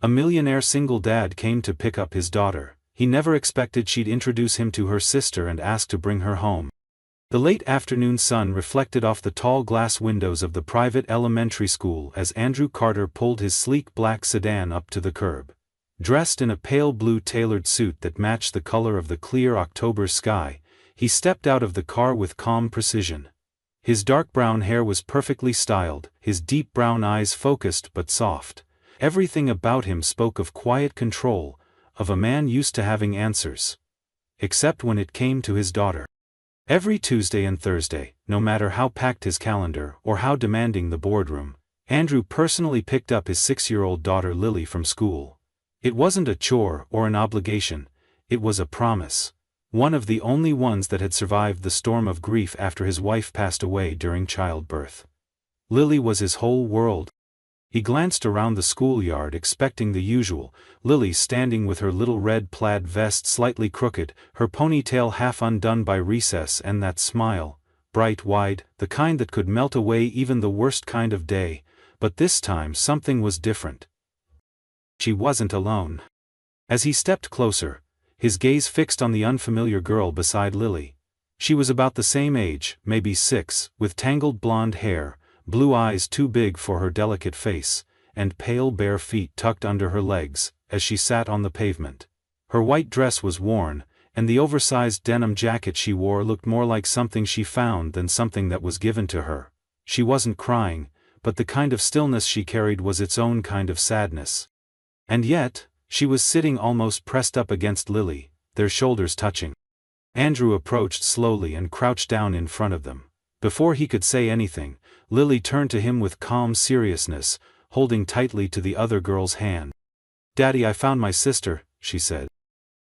A millionaire single dad came to pick up his daughter. He never expected she'd introduce him to her sister and ask to bring her home. The late afternoon sun reflected off the tall glass windows of the private elementary school as Andrew Carter pulled his sleek black sedan up to the curb. Dressed in a pale blue tailored suit that matched the color of the clear October sky, he stepped out of the car with calm precision. His dark brown hair was perfectly styled, his deep brown eyes focused but soft. Everything about him spoke of quiet control, of a man used to having answers. Except when it came to his daughter. Every Tuesday and Thursday, no matter how packed his calendar or how demanding the boardroom, Andrew personally picked up his 6-year-old daughter Lily from school. It wasn't a chore or an obligation, it was a promise. One of the only ones that had survived the storm of grief after his wife passed away during childbirth. Lily was his whole world. He glanced around the schoolyard expecting the usual, Lily standing with her little red plaid vest slightly crooked, her ponytail half undone by recess, and that smile, bright wide, the kind that could melt away even the worst kind of day, but this time something was different. She wasn't alone. As he stepped closer, his gaze fixed on the unfamiliar girl beside Lily. She was about the same age, maybe 6, with tangled blonde hair, blue eyes too big for her delicate face, and pale bare feet tucked under her legs, as she sat on the pavement. Her white dress was worn, and the oversized denim jacket she wore looked more like something she found than something that was given to her. She wasn't crying, but the kind of stillness she carried was its own kind of sadness. And yet, she was sitting almost pressed up against Lily, their shoulders touching. Andrew approached slowly and crouched down in front of them. Before he could say anything, Lily turned to him with calm seriousness, holding tightly to the other girl's hand. "Daddy, I found my sister," she said.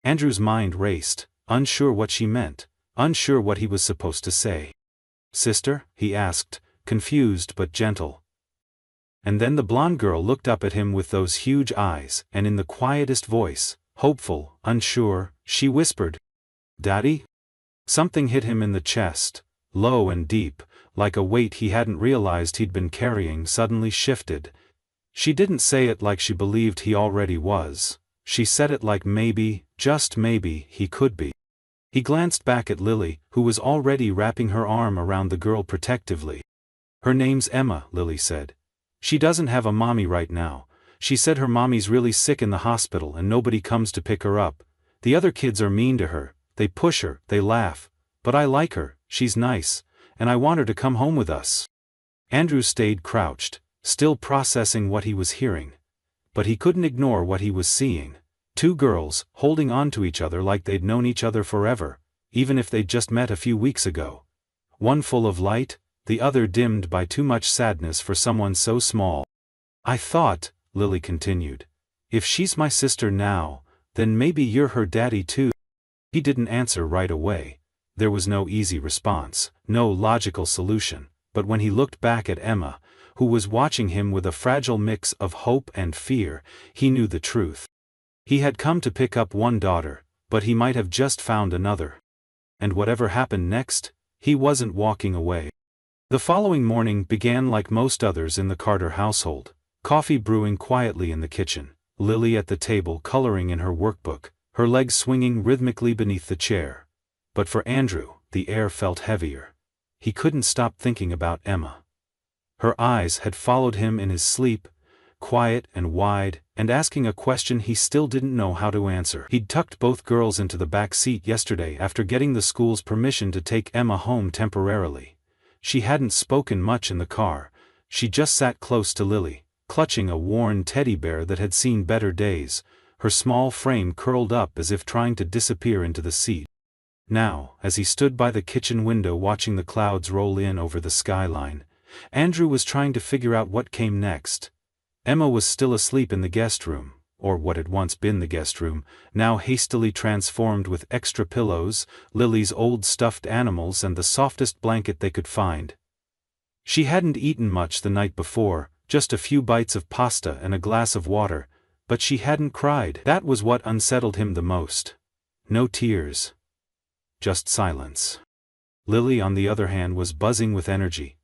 Andrew's mind raced, unsure what she meant, unsure what he was supposed to say. "Sister?" he asked, confused but gentle. And then the blonde girl looked up at him with those huge eyes, and in the quietest voice, hopeful, unsure, she whispered, "Daddy?" Something hit him in the chest, low and deep, like a weight he hadn't realized he'd been carrying suddenly shifted. She didn't say it like she believed he already was. She said it like maybe, just maybe, he could be. He glanced back at Lily, who was already wrapping her arm around the girl protectively. "Her name's Emma," Lily said. "She doesn't have a mommy right now. She said her mommy's really sick in the hospital and nobody comes to pick her up. The other kids are mean to her, they push her, they laugh. But I like her, she's nice, and I want her to come home with us." Andrew stayed crouched, still processing what he was hearing. But he couldn't ignore what he was seeing. Two girls, holding on to each other like they'd known each other forever, even if they'd just met a few weeks ago. One full of light, the other dimmed by too much sadness for someone so small. "I thought," Lily continued, "if she's my sister now, then maybe you're her daddy too." He didn't answer right away. There was no easy response, no logical solution, but when he looked back at Emma, who was watching him with a fragile mix of hope and fear, he knew the truth. He had come to pick up one daughter, but he might have just found another. And whatever happened next, he wasn't walking away. The following morning began like most others in the Carter household, coffee brewing quietly in the kitchen, Lily at the table coloring in her workbook, her legs swinging rhythmically beneath the chair. But for Andrew, the air felt heavier. He couldn't stop thinking about Emma. Her eyes had followed him in his sleep, quiet and wide, and asking a question he still didn't know how to answer. He'd tucked both girls into the back seat yesterday after getting the school's permission to take Emma home temporarily. She hadn't spoken much in the car, she just sat close to Lily, clutching a worn teddy bear that had seen better days, her small frame curled up as if trying to disappear into the seat. Now, as he stood by the kitchen window watching the clouds roll in over the skyline, Andrew was trying to figure out what came next. Emma was still asleep in the guest room, or what had once been the guest room, now hastily transformed with extra pillows, Lily's old stuffed animals and the softest blanket they could find. She hadn't eaten much the night before, just a few bites of pasta and a glass of water, but she hadn't cried. That was what unsettled him the most. No tears. Just silence. Lily, on the other hand, was buzzing with energy.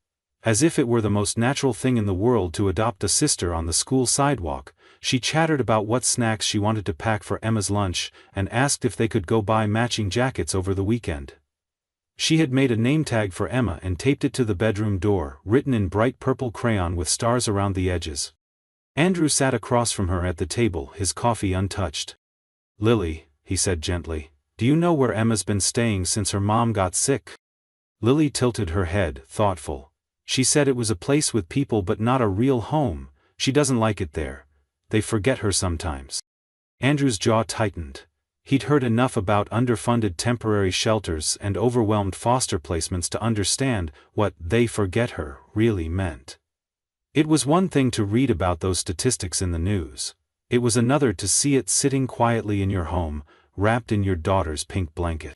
As if it were the most natural thing in the world to adopt a sister on the school sidewalk, She chattered about what snacks she wanted to pack for Emma's lunch, and asked if they could go buy matching jackets over the weekend. She had made a name tag for Emma and taped it to the bedroom door, written in bright purple crayon with stars around the edges. Andrew sat across from her at the table, his coffee untouched. "Lily," he said gently, "do you know where Emma's been staying since her mom got sick?" Lily tilted her head, thoughtful. She said it was a place with people but not a real home. She doesn't like it there. They forget her sometimes. Andrew's jaw tightened. He'd heard enough about underfunded temporary shelters and overwhelmed foster placements to understand what "they forget her" really meant. It was one thing to read about those statistics in the news. It was another to see it sitting quietly in your home, wrapped in your daughter's pink blanket.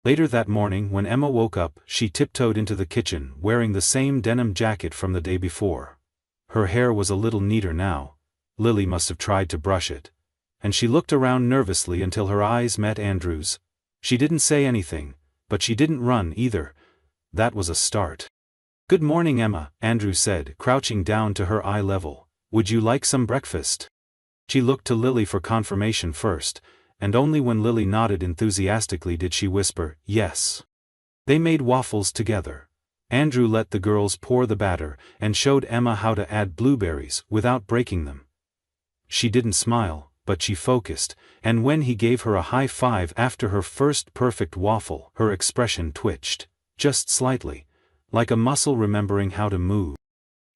Later that morning, when Emma woke up, she tiptoed into the kitchen, wearing the same denim jacket from the day before. Her hair was a little neater now. Lily must have tried to brush it. And she looked around nervously until her eyes met Andrew's. She didn't say anything, but she didn't run either. That was a start. "Good morning, Emma," Andrew said, crouching down to her eye level. "Would you like some breakfast?" She looked to Lily for confirmation first, and only when Lily nodded enthusiastically did she whisper, "Yes." They made waffles together. Andrew let the girls pour the batter, and showed Emma how to add blueberries without breaking them. She didn't smile, but she focused, and when he gave her a high five after her first perfect waffle, her expression twitched, just slightly, like a muscle remembering how to move.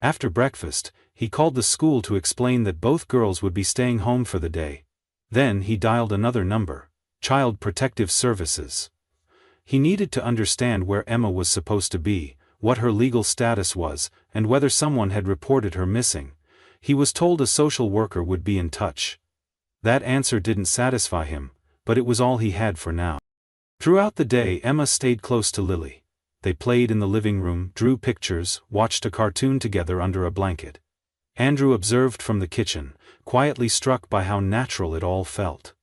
After breakfast, he called the school to explain that both girls would be staying home for the day. Then he dialed another number, Child Protective Services. He needed to understand where Emma was supposed to be, what her legal status was, and whether someone had reported her missing. He was told a social worker would be in touch. That answer didn't satisfy him, but it was all he had for now. Throughout the day, Emma stayed close to Lily. They played in the living room, drew pictures, watched a cartoon together under a blanket. Andrew observed from the kitchen, quietly struck by how natural it all felt.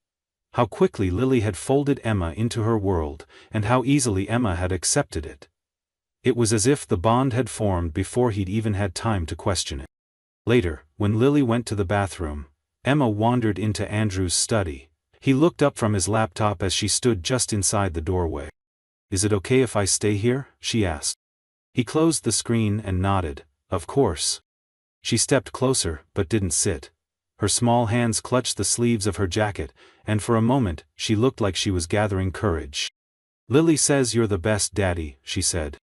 How quickly Lily had folded Emma into her world, and how easily Emma had accepted it. It was as if the bond had formed before he'd even had time to question it. Later, when Lily went to the bathroom, Emma wandered into Andrew's study. He looked up from his laptop as she stood just inside the doorway. "Is it okay if I stay here?" she asked. He closed the screen and nodded, "Of course." She stepped closer, but didn't sit. Her small hands clutched the sleeves of her jacket, and for a moment, she looked like she was gathering courage. "Lily says you're the best daddy," she said.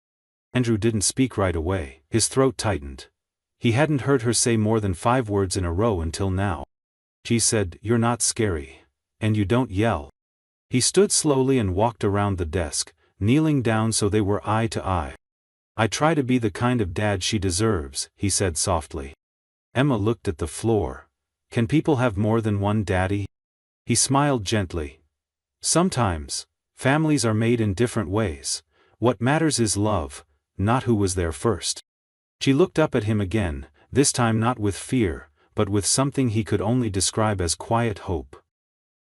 Andrew didn't speak right away. His throat tightened. He hadn't heard her say more than 5 words in a row until now. She said, "You're not scary. And you don't yell." He stood slowly and walked around the desk, kneeling down so they were eye to eye. "I try to be the kind of dad she deserves," he said softly. Emma looked at the floor. "Can people have more than one daddy?" He smiled gently. "Sometimes. Families are made in different ways. What matters is love, not who was there first." She looked up at him again, this time not with fear, but with something he could only describe as quiet hope.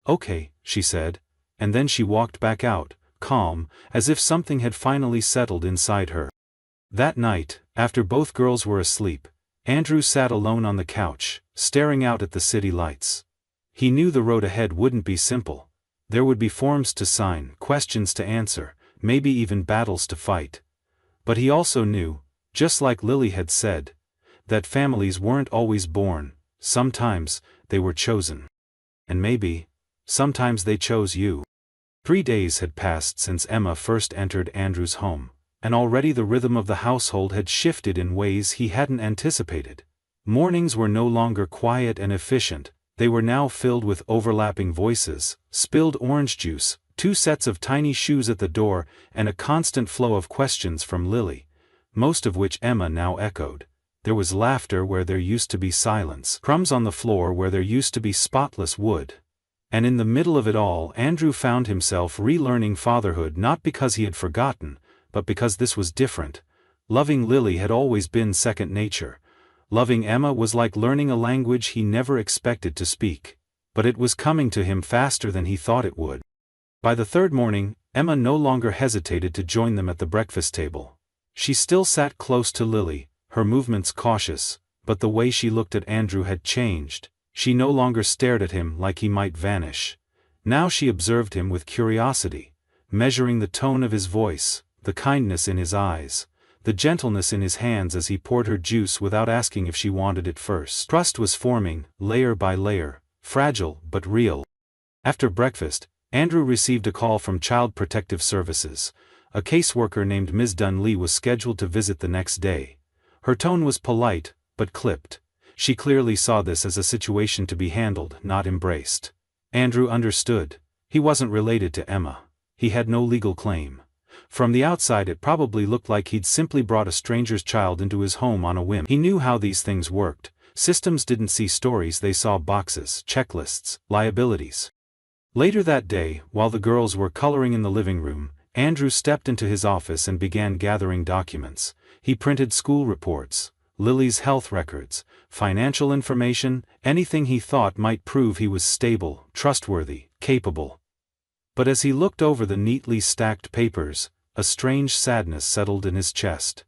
"Okay," she said, and then she walked back out, calm, as if something had finally settled inside her. That night, after both girls were asleep, Andrew sat alone on the couch, staring out at the city lights. He knew the road ahead wouldn't be simple. There would be forms to sign, questions to answer, maybe even battles to fight. But he also knew, just like Lily had said, that families weren't always born, sometimes they were chosen. And maybe, sometimes they chose you. 3 days had passed since Emma first entered Andrew's home, and already the rhythm of the household had shifted in ways he hadn't anticipated. Mornings were no longer quiet and efficient, they were now filled with overlapping voices, spilled orange juice, 2 sets of tiny shoes at the door, and a constant flow of questions from Lily, most of which Emma now echoed. There was laughter where there used to be silence, crumbs on the floor where there used to be spotless wood. And in the middle of it all, Andrew found himself relearning fatherhood not because he had forgotten, but because this was different. Loving Lily had always been second nature. Loving Emma was like learning a language he never expected to speak. But it was coming to him faster than he thought it would. By the 3rd morning, Emma no longer hesitated to join them at the breakfast table. She still sat close to Lily, her movements cautious, but the way she looked at Andrew had changed. She no longer stared at him like he might vanish. Now she observed him with curiosity, measuring the tone of his voice, the kindness in his eyes, the gentleness in his hands as he poured her juice without asking if she wanted it first. Trust was forming, layer by layer, fragile but real. After breakfast, Andrew received a call from Child Protective Services. A caseworker named Ms. Dunley was scheduled to visit the next day. Her tone was polite, but clipped. She clearly saw this as a situation to be handled, not embraced. Andrew understood. He wasn't related to Emma. He had no legal claim. From the outside it probably looked like he'd simply brought a stranger's child into his home on a whim. He knew how these things worked. Systems didn't see stories, they saw boxes, checklists, liabilities. Later that day, while the girls were coloring in the living room, Andrew stepped into his office and began gathering documents. He printed school reports, Lily's health records, financial information, anything he thought might prove he was stable, trustworthy, capable. But as he looked over the neatly stacked papers, a strange sadness settled in his chest.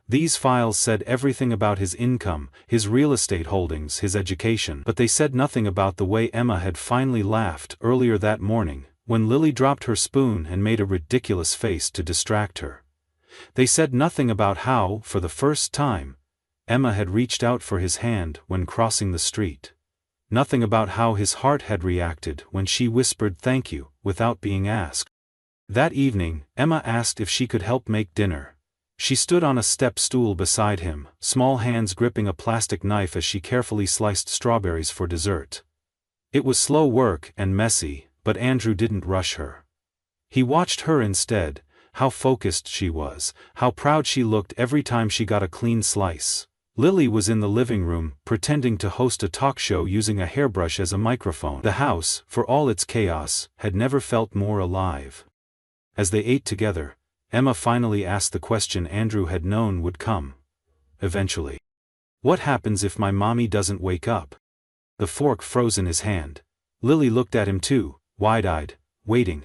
These files said everything about his income, his real estate holdings, his education, but they said nothing about the way Emma had finally laughed earlier that morning, when Lily dropped her spoon and made a ridiculous face to distract her. They said nothing about how, for the first time, Emma had reached out for his hand when crossing the street. Nothing about how his heart had reacted when she whispered thank you, without being asked. That evening, Emma asked if she could help make dinner. She stood on a step stool beside him, small hands gripping a plastic knife as she carefully sliced strawberries for dessert. It was slow work and messy, but Andrew didn't rush her. He watched her instead, how focused she was, how proud she looked every time she got a clean slice. Lily was in the living room, pretending to host a talk show using a hairbrush as a microphone. The house, for all its chaos, had never felt more alive. As they ate together, Emma finally asked the question Andrew had known would come. Eventually. What happens if my mommy doesn't wake up? The fork froze in his hand. Lily looked at him too, wide-eyed, waiting.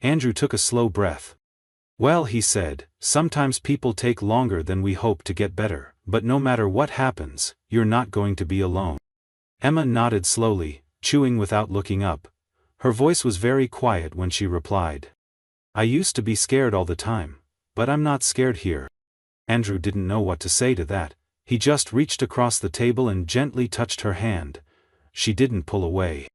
Andrew took a slow breath. Well, he said, sometimes people take longer than we hope to get better, but no matter what happens, you're not going to be alone. Emma nodded slowly, chewing without looking up. Her voice was very quiet when she replied. I used to be scared all the time, but I'm not scared here. Andrew didn't know what to say to that. He just reached across the table and gently touched her hand. She didn't pull away.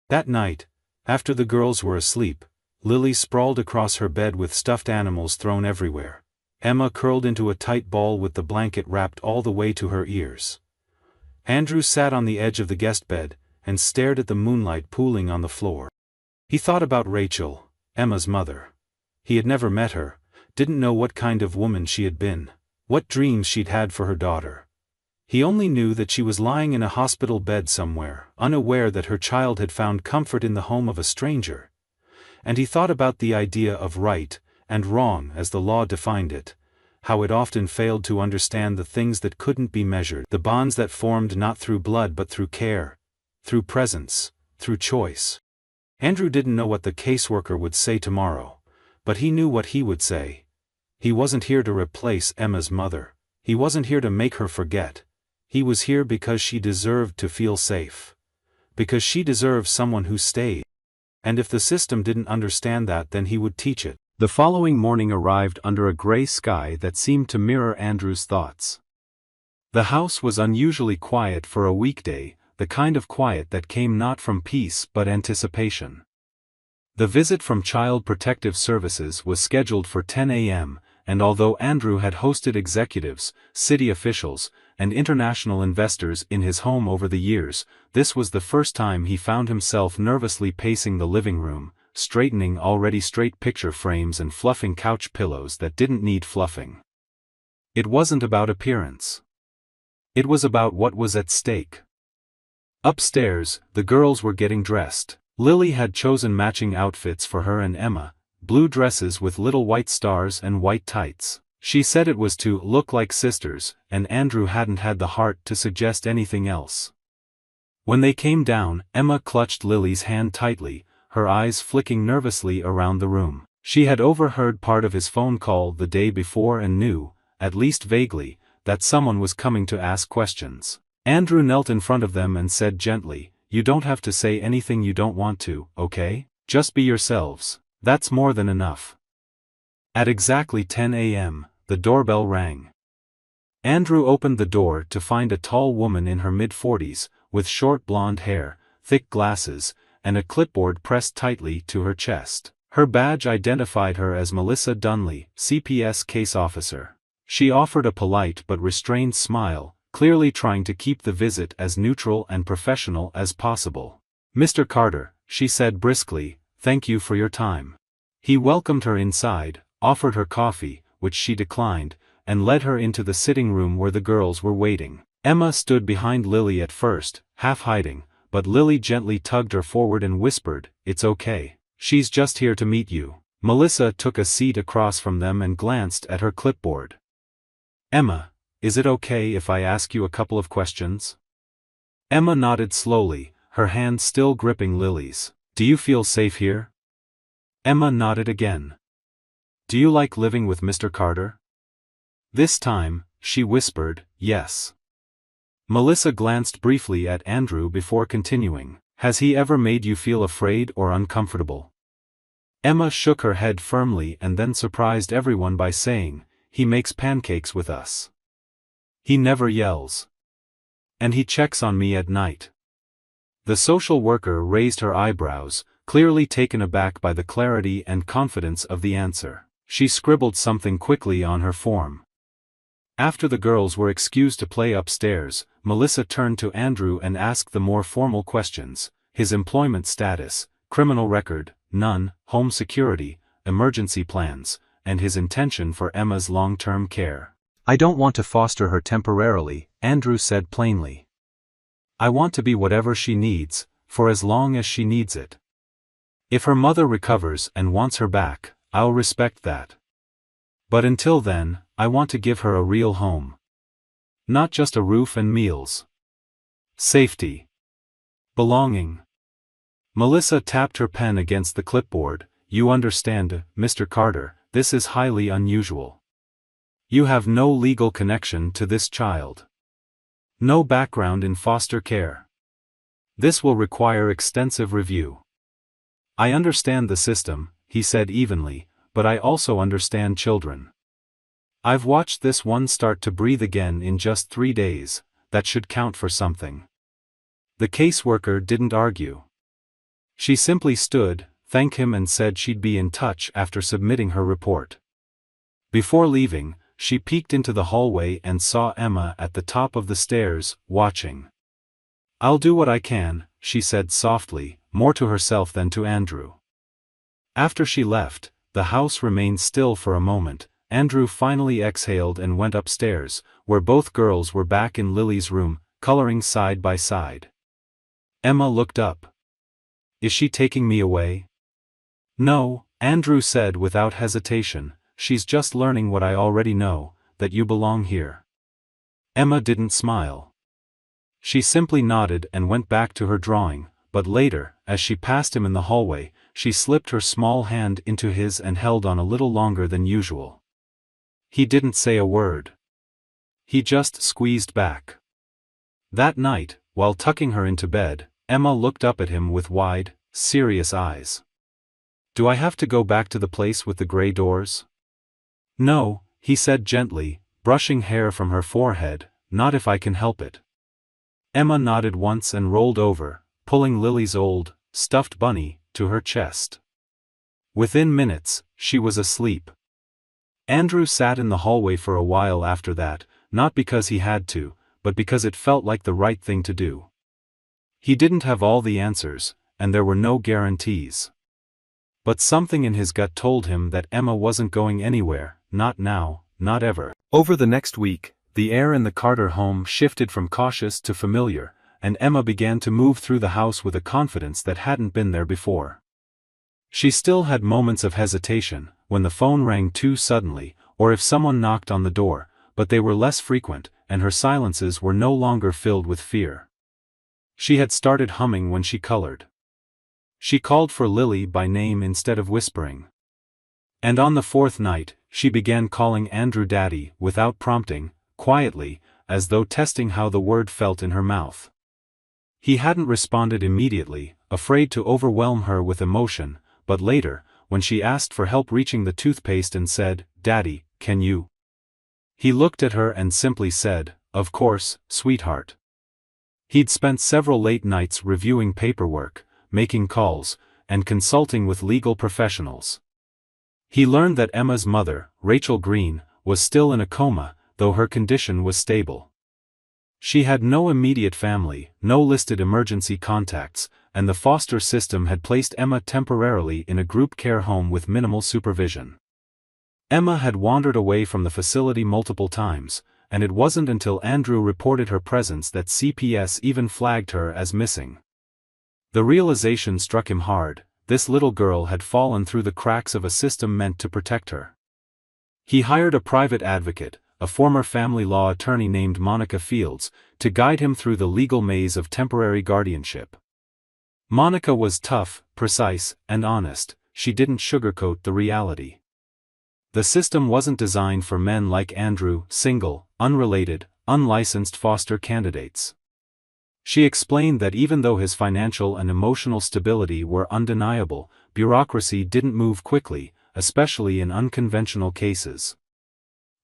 That night, after the girls were asleep, Lily sprawled across her bed with stuffed animals thrown everywhere. Emma curled into a tight ball with the blanket wrapped all the way to her ears. Andrew sat on the edge of the guest bed and stared at the moonlight pooling on the floor. He thought about Rachel, Emma's mother. He had never met her, didn't know what kind of woman she had been, what dreams she'd had for her daughter. He only knew that she was lying in a hospital bed somewhere, unaware that her child had found comfort in the home of a stranger. And he thought about the idea of right and wrong as the law defined it, how it often failed to understand the things that couldn't be measured, the bonds that formed not through blood but through care, through presence, through choice. Andrew didn't know what the caseworker would say tomorrow, but he knew what he would say. He wasn't here to replace Emma's mother. He wasn't here to make her forget. He was here because she deserved to feel safe. Because she deserved someone who stayed. And if the system didn't understand that, then he would teach it. The following morning arrived under a gray sky that seemed to mirror Andrew's thoughts. The house was unusually quiet for a weekday, the kind of quiet that came not from peace but anticipation. The visit from Child Protective Services was scheduled for 10 a.m., and although Andrew had hosted executives, city officials, and international investors in his home over the years, this was the first time he found himself nervously pacing the living room, straightening already straight picture frames and fluffing couch pillows that didn't need fluffing. It wasn't about appearance. It was about what was at stake. Upstairs, the girls were getting dressed. Lily had chosen matching outfits for her and Emma, blue dresses with little white stars and white tights. She said it was to look like sisters, and Andrew hadn't had the heart to suggest anything else. When they came down, Emma clutched Lily's hand tightly, her eyes flicking nervously around the room. She had overheard part of his phone call the day before and knew, at least vaguely, that someone was coming to ask questions. Andrew knelt in front of them and said gently, "You don't have to say anything you don't want to, okay? Just be yourselves. That's more than enough." At exactly 10 a.m., the doorbell rang. Andrew opened the door to find a tall woman in her mid-40s, with short blonde hair, thick glasses, and a clipboard pressed tightly to her chest. Her badge identified her as Melissa Dunley, CPS case officer. She offered a polite but restrained smile, clearly trying to keep the visit as neutral and professional as possible. "Mr. Carter," she said briskly, "thank you for your time." He welcomed her inside, offered her coffee, which she declined, and led her into the sitting room where the girls were waiting. Emma stood behind Lily at first, half hiding, but Lily gently tugged her forward and whispered, "It's okay. She's just here to meet you." Melissa took a seat across from them and glanced at her clipboard. "Emma, is it okay if I ask you a couple of questions?" Emma nodded slowly, her hand still gripping Lily's. "Do you feel safe here?" Emma nodded again. "Do you like living with Mr. Carter?" This time, she whispered, "Yes." Melissa glanced briefly at Andrew before continuing. "Has he ever made you feel afraid or uncomfortable?" Emma shook her head firmly and then surprised everyone by saying, "He makes pancakes with us. He never yells. And he checks on me at night." The social worker raised her eyebrows, clearly taken aback by the clarity and confidence of the answer. She scribbled something quickly on her form. After the girls were excused to play upstairs, Melissa turned to Andrew and asked the more formal questions: his employment status, criminal record, none, home security, emergency plans, and his intention for Emma's long-term care. "I don't want to foster her temporarily," Andrew said plainly. "I want to be whatever she needs, for as long as she needs it. If her mother recovers and wants her back, I'll respect that. But until then, I want to give her a real home. Not just a roof and meals. Safety. Belonging." Melissa tapped her pen against the clipboard. "You understand, Mr. Carter, this is highly unusual. You have no legal connection to this child. No background in foster care. This will require extensive review." "I understand the system," he said evenly, "but I also understand children. I've watched this one start to breathe again in just 3 days, that should count for something." The caseworker didn't argue. She simply stood, thanked him and said she'd be in touch after submitting her report. Before leaving, she peeked into the hallway and saw Emma at the top of the stairs, watching. "I'll do what I can," she said softly, more to herself than to Andrew. After she left, the house remained still for a moment. Andrew finally exhaled and went upstairs, where both girls were back in Lily's room, coloring side by side. Emma looked up. "Is she taking me away?" "No," Andrew said without hesitation, "she's just learning what I already know, that you belong here." Emma didn't smile. She simply nodded and went back to her drawing, but later, as she passed him in the hallway, she slipped her small hand into his and held on a little longer than usual. He didn't say a word. He just squeezed back. That night, while tucking her into bed, Emma looked up at him with wide, serious eyes. "Do I have to go back to the place with the gray doors?" "No," he said gently, brushing hair from her forehead, "not if I can help it." Emma nodded once and rolled over, pulling Lily's old, stuffed bunny, to her chest. Within minutes, she was asleep. Andrew sat in the hallway for a while after that, not because he had to, but because it felt like the right thing to do. He didn't have all the answers, and there were no guarantees. But something in his gut told him that Emma wasn't going anywhere, not now, not ever. Over the next week, the air in the Carter home shifted from cautious to familiar, and Emma began to move through the house with a confidence that hadn't been there before. She still had moments of hesitation, when the phone rang too suddenly, or if someone knocked on the door, but they were less frequent, and her silences were no longer filled with fear. She had started humming when she colored. She called for Lily by name instead of whispering. And on the 4th night, she began calling Andrew Daddy without prompting, quietly, as though testing how the word felt in her mouth. He hadn't responded immediately, afraid to overwhelm her with emotion, but later, when she asked for help reaching the toothpaste and said, "Daddy, can you?" He looked at her and simply said, "Of course, sweetheart." He'd spent several late nights reviewing paperwork, making calls, and consulting with legal professionals. He learned that Emma's mother, Rachel Green, was still in a coma, though her condition was stable. She had no immediate family, no listed emergency contacts, and the foster system had placed Emma temporarily in a group care home with minimal supervision. Emma had wandered away from the facility multiple times, and it wasn't until Andrew reported her presence that CPS even flagged her as missing. The realization struck him hard: this little girl had fallen through the cracks of a system meant to protect her. He hired a private advocate, a former family law attorney named Monica Fields, to guide him through the legal maze of temporary guardianship. Monica was tough, precise, and honest. She didn't sugarcoat the reality. The system wasn't designed for men like Andrew, single, unrelated, unlicensed foster candidates. She explained that even though his financial and emotional stability were undeniable, bureaucracy didn't move quickly, especially in unconventional cases.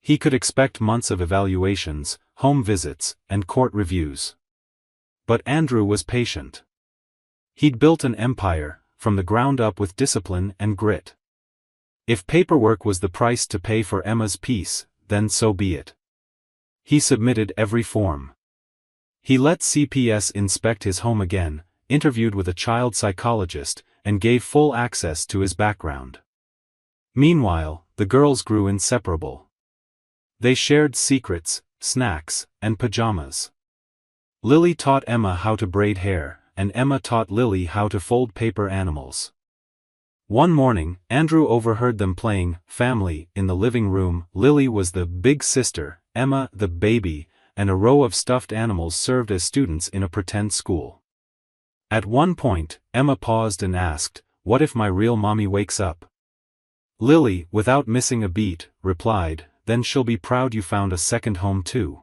He could expect months of evaluations, home visits, and court reviews. But Andrew was patient. He'd built an empire, from the ground up, with discipline and grit. If paperwork was the price to pay for Emma's peace, then so be it. He submitted every form. He let CPS inspect his home again, interviewed with a child psychologist, and gave full access to his background. Meanwhile, the girls grew inseparable. They shared secrets, snacks, and pajamas. Lily taught Emma how to braid hair, and Emma taught Lily how to fold paper animals. One morning, Andrew overheard them playing family in the living room. Lily was the big sister, Emma the baby, and a row of stuffed animals served as students in a pretend school. At one point, Emma paused and asked, "What if my real mommy wakes up?" Lily, without missing a beat, replied, "Then she'll be proud you found a second home too."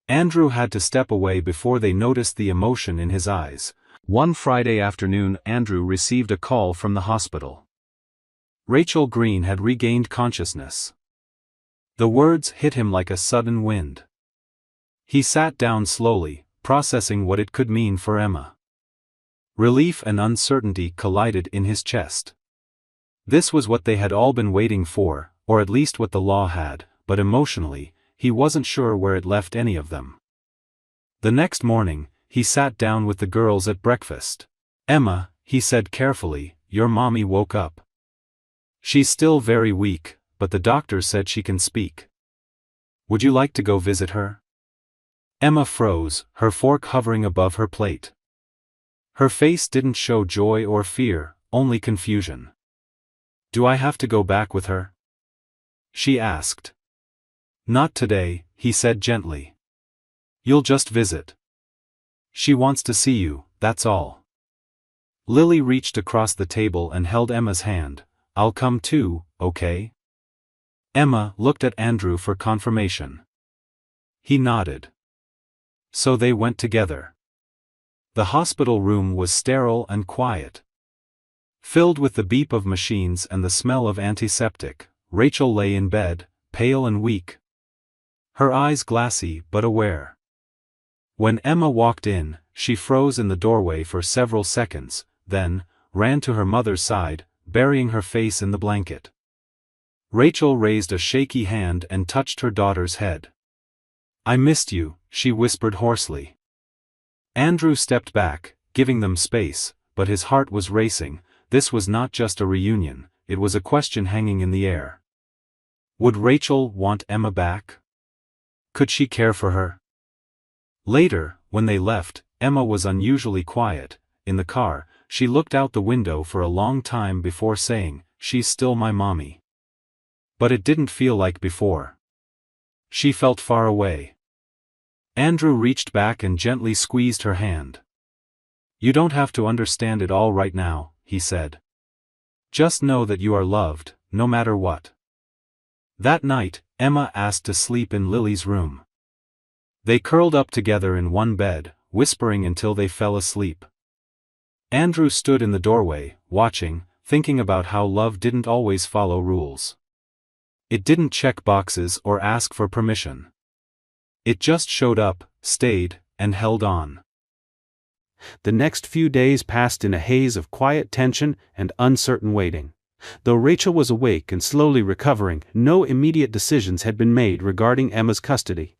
Andrew had to step away before they noticed the emotion in his eyes. One Friday afternoon, Andrew received a call from the hospital. Rachel Green had regained consciousness. The words hit him like a sudden wind. He sat down slowly, processing what it could mean for Emma. Relief and uncertainty collided in his chest. This was what they had all been waiting for, or at least what the law had, but emotionally, he wasn't sure where it left any of them. The next morning, he sat down with the girls at breakfast. "Emma," he said carefully, "your mommy woke up. She's still very weak, but the doctor said she can speak. Would you like to go visit her?" Emma froze, her fork hovering above her plate. Her face didn't show joy or fear, only confusion. "Do I have to go back with her?" she asked. "Not today," he said gently. "You'll just visit. She wants to see you, that's all." Lily reached across the table and held Emma's hand. "I'll come too, okay?" Emma looked at Andrew for confirmation. He nodded. So they went together. The hospital room was sterile and quiet. Filled with the beep of machines and the smell of antiseptic, Rachel lay in bed, pale and weak. Her eyes glassy but aware. When Emma walked in, she froze in the doorway for several seconds, then ran to her mother's side, burying her face in the blanket. Rachel raised a shaky hand and touched her daughter's head. "I missed you," she whispered hoarsely. Andrew stepped back, giving them space, but his heart was racing. This was not just a reunion, it was a question hanging in the air. Would Rachel want Emma back? Could she care for her? Later, when they left, Emma was unusually quiet. In the car, she looked out the window for a long time before saying, "She's still my mommy." But it didn't feel like before. She felt far away. Andrew reached back and gently squeezed her hand. "You don't have to understand it all right now," he said. "Just know that you are loved, no matter what." That night, Emma asked to sleep in Lily's room. They curled up together in one bed, whispering until they fell asleep. Andrew stood in the doorway, watching, thinking about how love didn't always follow rules. It didn't check boxes or ask for permission. It just showed up, stayed, and held on. The next few days passed in a haze of quiet tension and uncertain waiting. Though Rachel was awake and slowly recovering, no immediate decisions had been made regarding Emma's custody.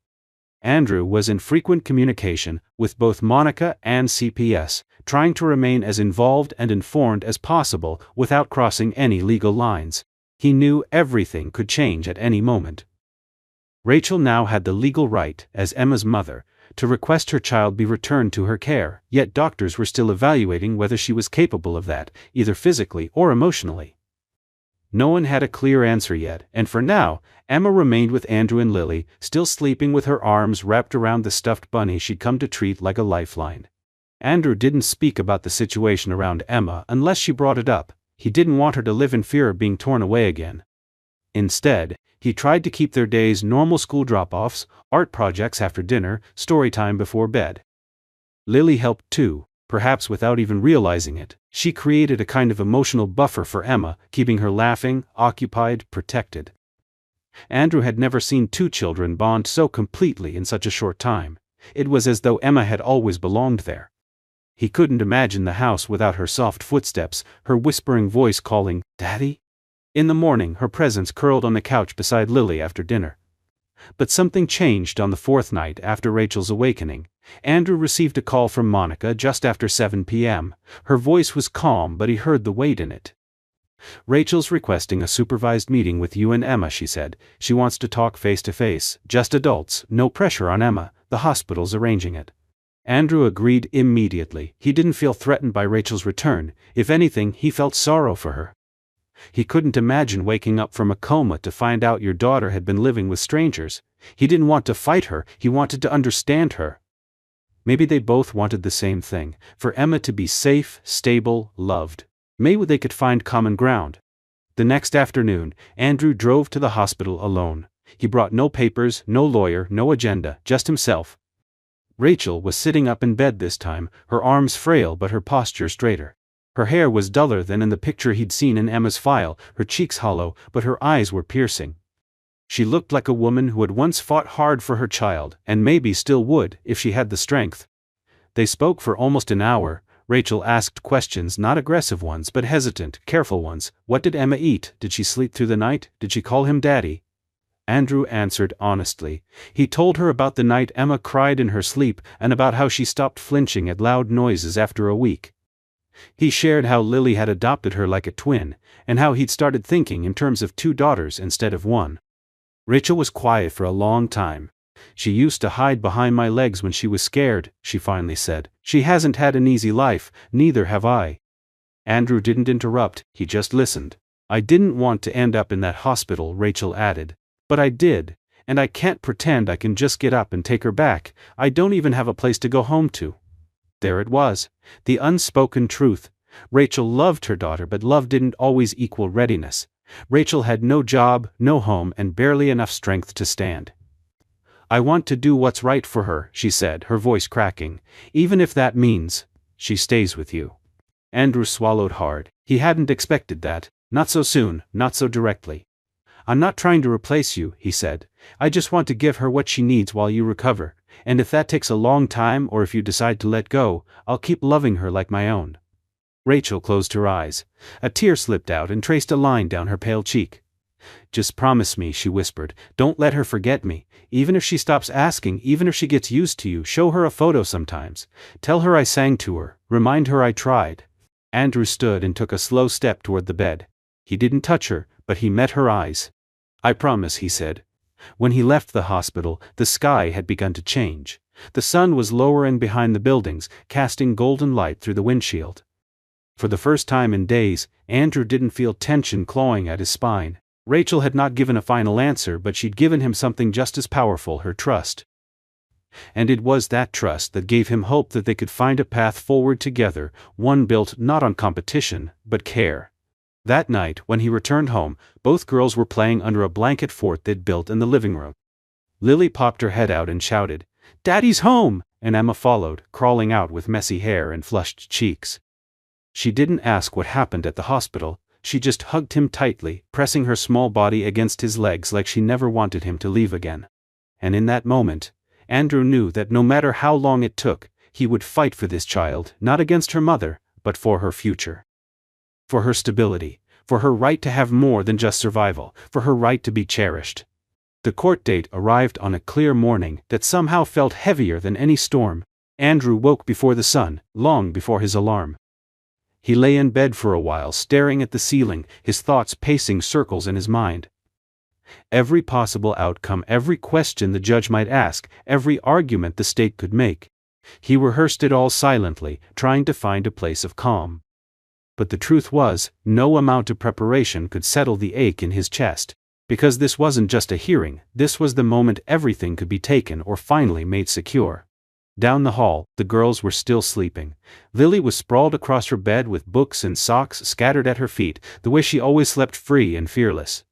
Andrew was in frequent communication with both Monica and CPS, trying to remain as involved and informed as possible without crossing any legal lines. He knew everything could change at any moment. Rachel now had the legal right, as Emma's mother, to request her child be returned to her care, yet doctors were still evaluating whether she was capable of that, either physically or emotionally. No one had a clear answer yet, and for now, Emma remained with Andrew and Lily, still sleeping with her arms wrapped around the stuffed bunny she'd come to treat like a lifeline. Andrew didn't speak about the situation around Emma unless she brought it up. He didn't want her to live in fear of being torn away again. Instead, he tried to keep their days normal: school drop-offs, art projects after dinner, story time before bed. Lily helped too, perhaps without even realizing it. She created a kind of emotional buffer for Emma, keeping her laughing, occupied, protected. Andrew had never seen two children bond so completely in such a short time. It was as though Emma had always belonged there. He couldn't imagine the house without her soft footsteps, her whispering voice calling, "Daddy?" In the morning, her presence curled on the couch beside Lily after dinner. But something changed on the fourth night after Rachel's awakening. Andrew received a call from Monica just after 7 p.m. Her voice was calm, but he heard the weight in it. "Rachel's requesting a supervised meeting with you and Emma," she said. "She wants to talk face-to-face, just adults, no pressure on Emma, the hospital's arranging it." Andrew agreed immediately. He didn't feel threatened by Rachel's return. If anything, he felt sorrow for her. He couldn't imagine waking up from a coma to find out your daughter had been living with strangers. He didn't want to fight her, he wanted to understand her. Maybe they both wanted the same thing, for Emma to be safe, stable, loved. Maybe they could find common ground. The next afternoon, Andrew drove to the hospital alone. He brought no papers, no lawyer, no agenda, just himself. Rachel was sitting up in bed this time, her arms frail but her posture straighter. Her hair was duller than in the picture he'd seen in Emma's file, her cheeks hollow, but her eyes were piercing. She looked like a woman who had once fought hard for her child, and maybe still would, if she had the strength. They spoke for almost an hour. Rachel asked questions, not aggressive ones, but hesitant, careful ones. What did Emma eat? Did she sleep through the night? Did she call him Daddy? Andrew answered honestly. He told her about the night Emma cried in her sleep, and about how she stopped flinching at loud noises after a week. He shared how Lily had adopted her like a twin, and how he'd started thinking in terms of 2 daughters instead of 1. Rachel was quiet for a long time. "She used to hide behind my legs when she was scared," she finally said. "She hasn't had an easy life, neither have I." Andrew didn't interrupt, he just listened. "I didn't want to end up in that hospital," Rachel added. "But I did, and I can't pretend I can just get up and take her back. I don't even have a place to go home to." There it was, the unspoken truth. Rachel loved her daughter, but love didn't always equal readiness. Rachel had no job, no home, and barely enough strength to stand. "I want to do what's right for her," she said, her voice cracking, "even if that means she stays with you." Andrew swallowed hard. He hadn't expected that, not so soon, not so directly. "I'm not trying to replace you," he said. "I just want to give her what she needs while you recover, and if that takes a long time or if you decide to let go, I'll keep loving her like my own." Rachel closed her eyes. A tear slipped out and traced a line down her pale cheek. "Just promise me," she whispered. "Don't let her forget me. Even if she stops asking, even if she gets used to you, show her a photo sometimes. Tell her I sang to her. Remind her I tried." Andrew stood and took a slow step toward the bed. He didn't touch her, but he met her eyes. "I promise," he said. When he left the hospital, the sky had begun to change. The sun was lowering behind the buildings, casting golden light through the windshield. For the first time in days, Andrew didn't feel tension clawing at his spine. Rachel had not given a final answer, but she'd given him something just as powerful, her trust. And it was that trust that gave him hope that they could find a path forward together, one built not on competition, but care. That night, when he returned home, both girls were playing under a blanket fort they'd built in the living room. Lily popped her head out and shouted, "Daddy's home!" and Emma followed, crawling out with messy hair and flushed cheeks. She didn't ask what happened at the hospital, she just hugged him tightly, pressing her small body against his legs like she never wanted him to leave again. And in that moment, Andrew knew that no matter how long it took, he would fight for this child, not against her mother, but for her future. For her stability, for her right to have more than just survival, for her right to be cherished. The court date arrived on a clear morning that somehow felt heavier than any storm. Andrew woke before the sun, long before his alarm. He lay in bed for a while, staring at the ceiling, his thoughts pacing circles in his mind. Every possible outcome, every question the judge might ask, every argument the state could make. He rehearsed it all silently, trying to find a place of calm. But the truth was, no amount of preparation could settle the ache in his chest. Because this wasn't just a hearing, this was the moment everything could be taken or finally made secure. Down the hall, the girls were still sleeping. Lily was sprawled across her bed with books and socks scattered at her feet, the way she always slept, free and fearless.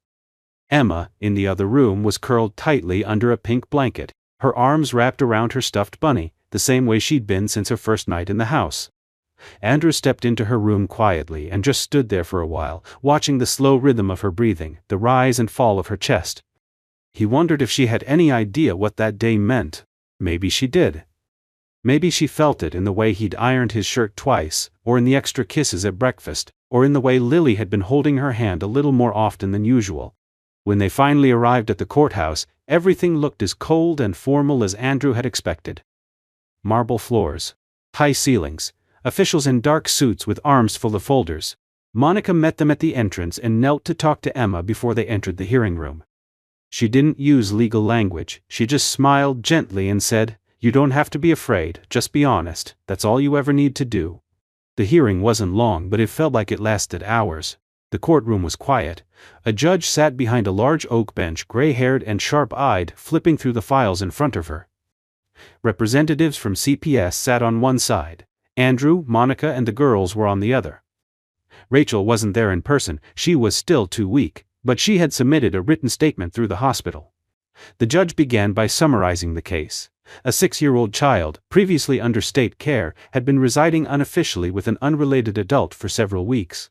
Emma, in the other room, was curled tightly under a pink blanket, her arms wrapped around her stuffed bunny, the same way she'd been since her first night in the house. Andrew stepped into her room quietly and just stood there for a while, watching the slow rhythm of her breathing, the rise and fall of her chest. He wondered if she had any idea what that day meant. Maybe she did. Maybe she felt it in the way he'd ironed his shirt twice, or in the extra kisses at breakfast, or in the way Lily had been holding her hand a little more often than usual. When they finally arrived at the courthouse, everything looked as cold and formal as Andrew had expected. Marble floors, high ceilings, officials in dark suits with arms full of folders. Monica met them at the entrance and knelt to talk to Emma before they entered the hearing room. She didn't use legal language, she just smiled gently and said, "You don't have to be afraid, just be honest, that's all you ever need to do." The hearing wasn't long, but it felt like it lasted hours. The courtroom was quiet. A judge sat behind a large oak bench, gray-haired and sharp-eyed, flipping through the files in front of her. Representatives from CPS sat on one side. Andrew, Monica, and the girls were on the other. Rachel wasn't there in person, she was still too weak, but she had submitted a written statement through the hospital. The judge began by summarizing the case. A 6-year-old child, previously under state care, had been residing unofficially with an unrelated adult for several weeks.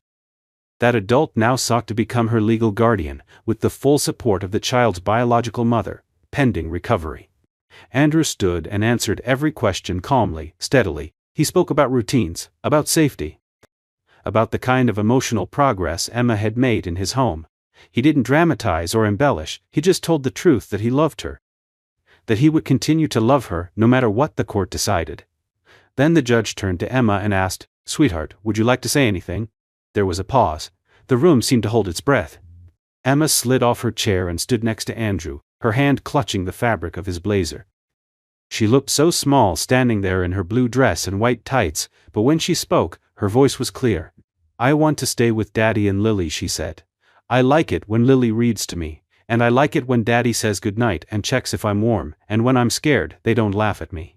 That adult now sought to become her legal guardian, with the full support of the child's biological mother, pending recovery. Andrew stood and answered every question calmly, steadily. He spoke about routines, about safety, about the kind of emotional progress Emma had made in his home. He didn't dramatize or embellish, he just told the truth that he loved her. That he would continue to love her, no matter what the court decided. Then the judge turned to Emma and asked, "Sweetheart, would you like to say anything?" There was a pause. The room seemed to hold its breath. Emma slid off her chair and stood next to Andrew, her hand clutching the fabric of his blazer. She looked so small standing there in her blue dress and white tights, but when she spoke, her voice was clear. "I want to stay with Daddy and Lily," she said. "I like it when Lily reads to me, and I like it when Daddy says goodnight and checks if I'm warm, and when I'm scared, they don't laugh at me."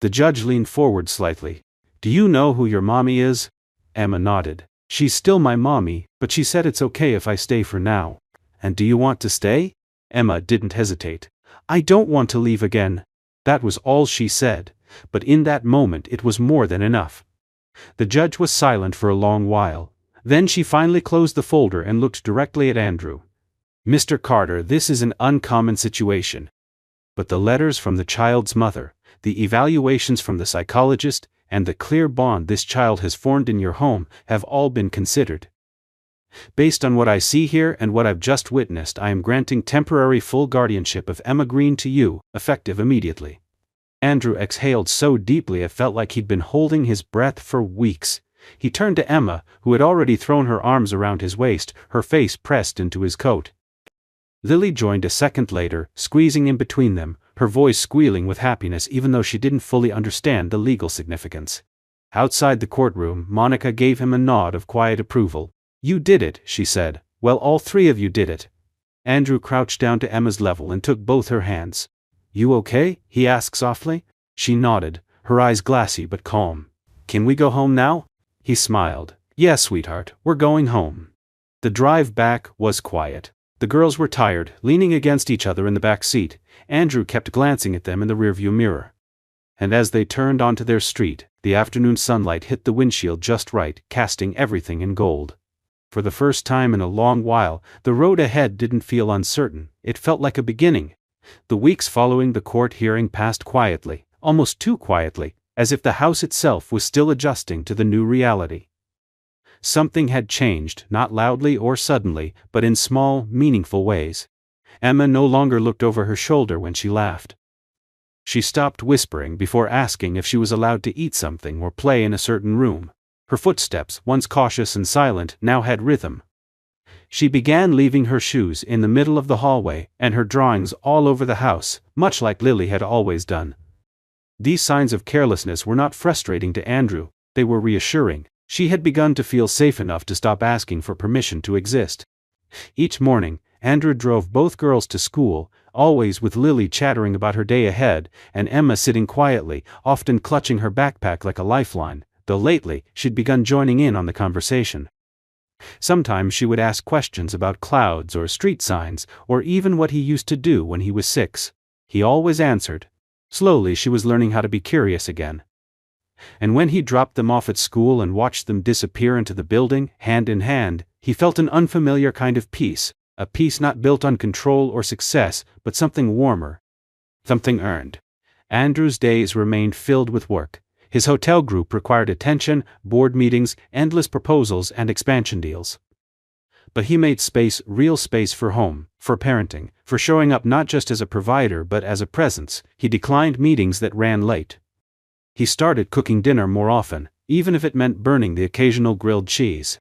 The judge leaned forward slightly. "Do you know who your mommy is?" Emma nodded. "She's still my mommy, but she said it's okay if I stay for now." "And do you want to stay?" Emma didn't hesitate. "I don't want to leave again." That was all she said, but in that moment it was more than enough. The judge was silent for a long while. Then she finally closed the folder and looked directly at Andrew. "Mr. Carter, this is an uncommon situation. But the letters from the child's mother, the evaluations from the psychologist, and the clear bond this child has formed in your home have all been considered. Based on what I see here and what I've just witnessed, I am granting temporary full guardianship of Emma Green to you, effective immediately." Andrew exhaled so deeply it felt like he'd been holding his breath for weeks. He turned to Emma, who had already thrown her arms around his waist, her face pressed into his coat. Lily joined a second later, squeezing in between them, her voice squealing with happiness even though she didn't fully understand the legal significance. Outside the courtroom, Monica gave him a nod of quiet approval. "You did it," she said. "Well, all three of you did it." Andrew crouched down to Emma's level and took both her hands. "You okay?" he asked softly. She nodded, her eyes glassy but calm. "Can we go home now?" He smiled. "Yes, sweetheart, we're going home." The drive back was quiet. The girls were tired, leaning against each other in the back seat. Andrew kept glancing at them in the rearview mirror. And as they turned onto their street, the afternoon sunlight hit the windshield just right, casting everything in gold. For the first time in a long while, the road ahead didn't feel uncertain, it felt like a beginning. The weeks following the court hearing passed quietly, almost too quietly, as if the house itself was still adjusting to the new reality. Something had changed, not loudly or suddenly, but in small, meaningful ways. Emma no longer looked over her shoulder when she laughed. She stopped whispering before asking if she was allowed to eat something or play in a certain room. Her footsteps, once cautious and silent, now had rhythm. She began leaving her shoes in the middle of the hallway and her drawings all over the house, much like Lily had always done. These signs of carelessness were not frustrating to Andrew, they were reassuring. She had begun to feel safe enough to stop asking for permission to exist. Each morning, Andrew drove both girls to school, always with Lily chattering about her day ahead, and Emma sitting quietly, often clutching her backpack like a lifeline, though lately she'd begun joining in on the conversation. Sometimes she would ask questions about clouds or street signs, or even what he used to do when he was 6. He always answered. Slowly she was learning how to be curious again. And when he dropped them off at school and watched them disappear into the building, hand in hand, he felt an unfamiliar kind of peace, a peace not built on control or success, but something warmer, something earned. Andrew's days remained filled with work. His hotel group required attention, board meetings, endless proposals, and expansion deals. But he made space, real space for home, for parenting, for showing up not just as a provider but as a presence. He declined meetings that ran late. He started cooking dinner more often, even if it meant burning the occasional grilled cheese.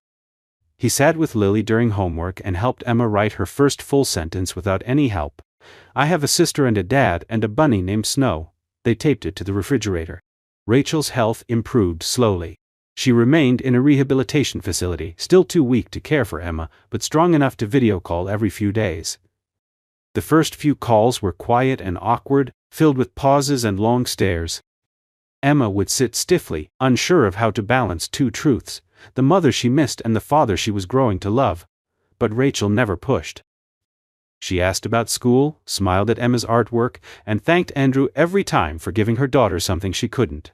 He sat with Lily during homework and helped Emma write her first full sentence without any help. "I have a sister and a dad and a bunny named Snow." They taped it to the refrigerator. Rachel's health improved slowly. She remained in a rehabilitation facility, still too weak to care for Emma, but strong enough to video call every few days. The first few calls were quiet and awkward, filled with pauses and long stares. Emma would sit stiffly, unsure of how to balance two truths, the mother she missed and the father she was growing to love. But Rachel never pushed. She asked about school, smiled at Emma's artwork, and thanked Andrew every time for giving her daughter something she couldn't.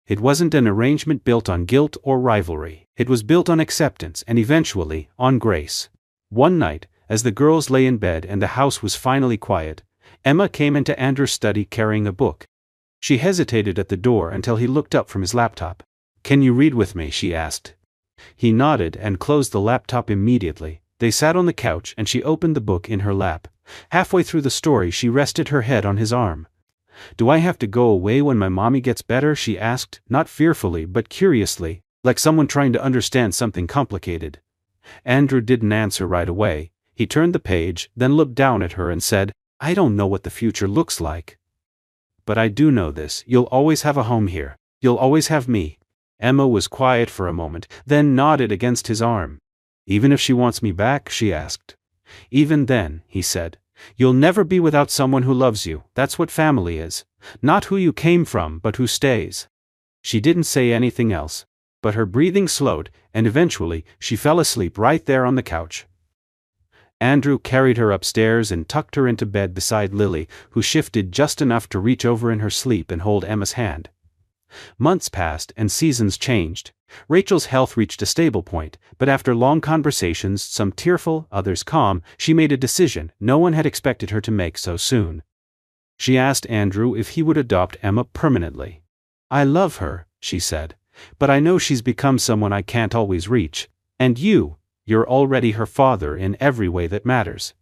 It wasn't an arrangement built on guilt or rivalry. It was built on acceptance and eventually, on grace. One night, as the girls lay in bed and the house was finally quiet, Emma came into Andrew's study carrying a book. She hesitated at the door until he looked up from his laptop. "Can you read with me?" she asked. He nodded and closed the laptop immediately. They sat on the couch and she opened the book in her lap. Halfway through the story she rested her head on his arm. "Do I have to go away when my mommy gets better?" she asked, not fearfully but curiously, like someone trying to understand something complicated. Andrew didn't answer right away. He turned the page, then looked down at her and said, "I don't know what the future looks like. But I do know this, you'll always have a home here. You'll always have me." Emma was quiet for a moment, then nodded against his arm. "Even if she wants me back?" she asked. "Even then," he said. "You'll never be without someone who loves you. That's what family is. Not who you came from, but who stays." She didn't say anything else, but her breathing slowed, and eventually, she fell asleep right there on the couch. Andrew carried her upstairs and tucked her into bed beside Lily, who shifted just enough to reach over in her sleep and hold Emma's hand. Months passed and seasons changed. Rachel's health reached a stable point, but after long conversations, some tearful, others calm, she made a decision no one had expected her to make so soon. She asked Andrew if he would adopt Emma permanently. "I love her," she said, "but I know she's become someone I can't always reach. And you're already her father in every way that matters."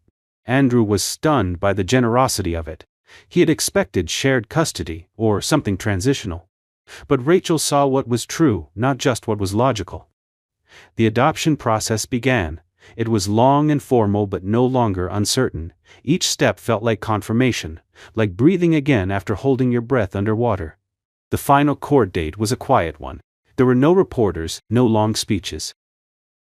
Andrew was stunned by the generosity of it. He had expected shared custody, or something transitional. But Rachel saw what was true, not just what was logical. The adoption process began. It was long and formal but no longer uncertain. Each step felt like confirmation, like breathing again after holding your breath underwater. The final court date was a quiet one. There were no reporters, no long speeches.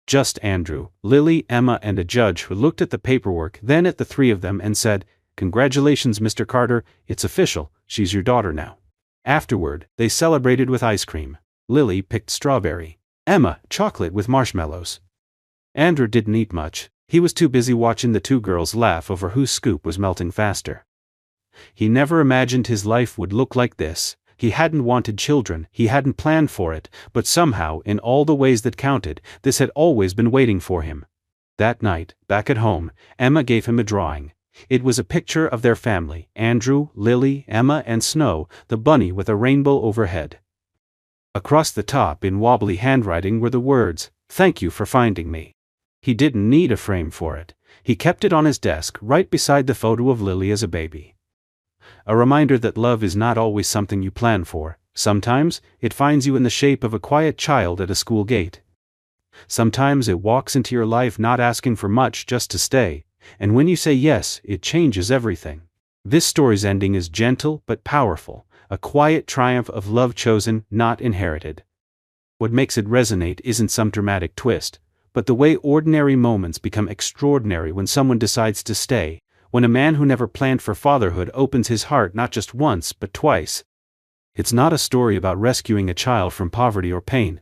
Just Andrew, Lily, Emma, and a judge who looked at the paperwork, then at the three of them and said, "Congratulations, Mr. Carter, it's official, she's your daughter now." Afterward, they celebrated with ice cream. Lily picked strawberry. Emma, chocolate with marshmallows. Andrew didn't eat much. He was too busy watching the two girls laugh over whose scoop was melting faster. He never imagined his life would look like this. He hadn't wanted children, he hadn't planned for it, but somehow, in all the ways that counted, this had always been waiting for him. That night, back at home, Emma gave him a drawing. It was a picture of their family: Andrew, Lily, Emma, and Snow, the bunny with a rainbow overhead. Across the top, in wobbly handwriting, were the words, "Thank you for finding me." He didn't need a frame for it. He kept it on his desk, right beside the photo of Lily as a baby. A reminder that love is not always something you plan for. Sometimes, it finds you in the shape of a quiet child at a school gate. Sometimes it walks into your life not asking for much, just to stay, and when you say yes, it changes everything. This story's ending is gentle but powerful, a quiet triumph of love chosen, not inherited. What makes it resonate isn't some dramatic twist, but the way ordinary moments become extraordinary when someone decides to stay, when a man who never planned for fatherhood opens his heart not just once but twice. It's not a story about rescuing a child from poverty or pain.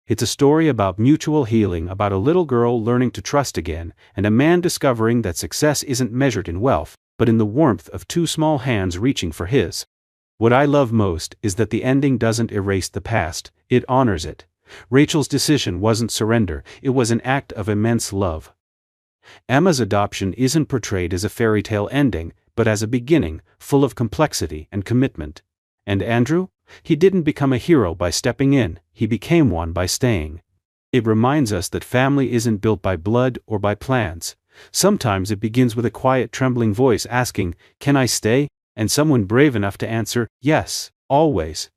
It's a story about mutual healing, about a little girl learning to trust again, and a man discovering that success isn't measured in wealth, but in the warmth of two small hands reaching for his. What I love most is that the ending doesn't erase the past, it honors it. Rachel's decision wasn't surrender, it was an act of immense love. Emma's adoption isn't portrayed as a fairy tale ending, but as a beginning, full of complexity and commitment. And Andrew? He didn't become a hero by stepping in, he became one by staying. It reminds us that family isn't built by blood or by plans. Sometimes it begins with a quiet, trembling voice asking, "Can I stay?" and someone brave enough to answer, "Yes, always."